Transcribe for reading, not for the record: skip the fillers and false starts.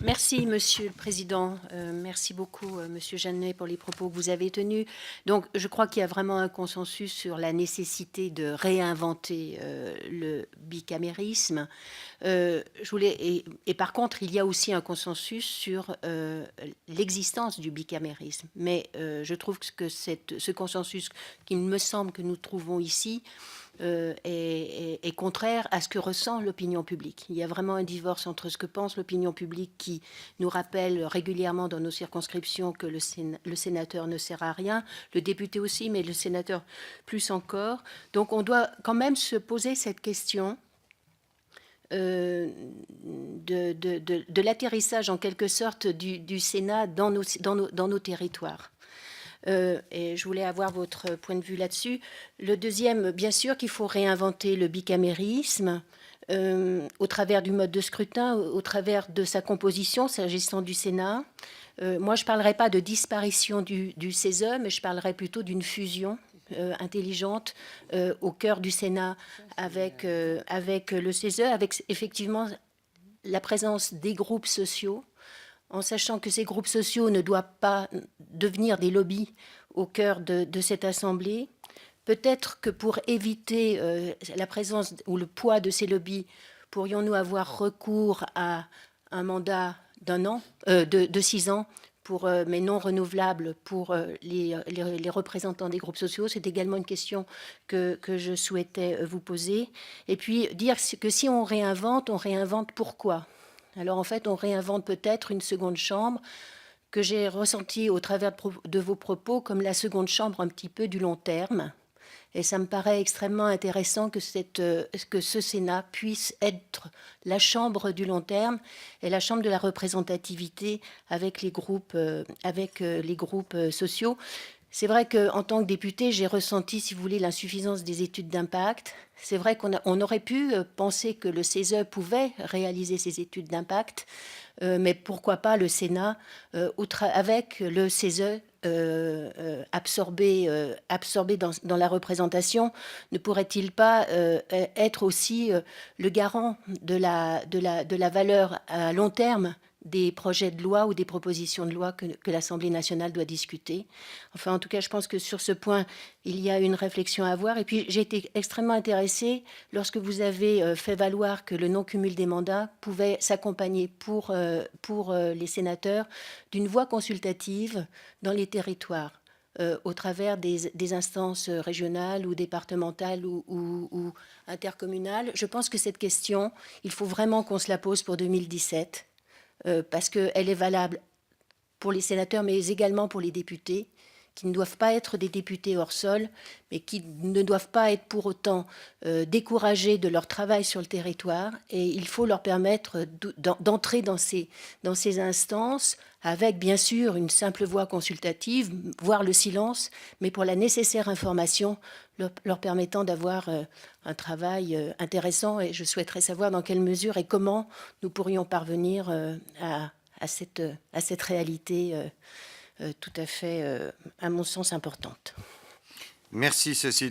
Merci, Monsieur le Président. Merci beaucoup, Monsieur Jeannet, pour les propos que vous avez tenus. Donc, je crois qu'il y a vraiment un consensus sur la nécessité de réinventer le bicamérisme. Et par contre, il y a aussi un consensus sur l'existence du bicamérisme. Mais je trouve que ce consensus, qu'il me semble que nous trouvons ici, est contraire à ce que ressent l'opinion publique. Il y a vraiment un divorce entre ce que pense l'opinion publique qui nous rappelle régulièrement dans nos circonscriptions que le sénateur ne sert à rien, le député aussi, mais le sénateur plus encore. Donc on doit quand même se poser cette question de l'atterrissage en quelque sorte du Sénat dans nos territoires. Et je voulais avoir votre point de vue là-dessus. Le deuxième, bien sûr qu'il faut réinventer le bicamérisme au travers du mode de scrutin, au travers de sa composition, s'agissant du Sénat. Moi, je ne parlerai pas de disparition du CESE, mais je parlerai plutôt d'une fusion intelligente au cœur du Sénat avec le CESE, avec effectivement la présence des groupes sociaux, en sachant que ces groupes sociaux ne doivent pas devenir des lobbies au cœur de cette Assemblée. Peut-être que pour éviter la présence ou le poids de ces lobbies, pourrions-nous avoir recours à un mandat d'un an, de 6 ans, mais non renouvelable pour les représentants des groupes sociaux. C'est également une question que je souhaitais vous poser. Et puis dire que si on réinvente pourquoi? Alors en fait, on réinvente peut-être une seconde chambre que j'ai ressentie au travers de vos propos comme la seconde chambre un petit peu du long terme. Et ça me paraît extrêmement intéressant que ce Sénat puisse être la chambre du long terme et la chambre de la représentativité avec les groupes sociaux. C'est vrai qu'en tant que député, j'ai ressenti, si vous voulez, l'insuffisance des études d'impact. C'est vrai qu'on aurait pu penser que le CESE pouvait réaliser ces études d'impact, mais pourquoi pas le Sénat, avec le CESE absorbé dans la représentation, ne pourrait-il pas être aussi le garant de la valeur à long terme des projets de loi ou des propositions de loi que l'Assemblée nationale doit discuter? Enfin, en tout cas, je pense que sur ce point, il y a une réflexion à avoir. Et puis, j'ai été extrêmement intéressée lorsque vous avez fait valoir que le non-cumul des mandats pouvait s'accompagner pour les sénateurs d'une voix consultative dans les territoires. Au travers des instances régionales ou départementales ou intercommunales. Je pense que cette question, il faut vraiment qu'on se la pose pour 2017, parce qu'elle est valable pour les sénateurs, mais également pour les députés, qui ne doivent pas être des députés hors sol, mais qui ne doivent pas être pour autant découragés de leur travail sur le territoire. Et il faut leur permettre d'entrer dans ces instances avec, bien sûr, une simple voix consultative, voire le silence, mais pour la nécessaire information, leur permettant d'avoir un travail intéressant. Et je souhaiterais savoir dans quelle mesure et comment nous pourrions parvenir à cette réalité tout à fait, à mon sens, importante. Merci Cécile.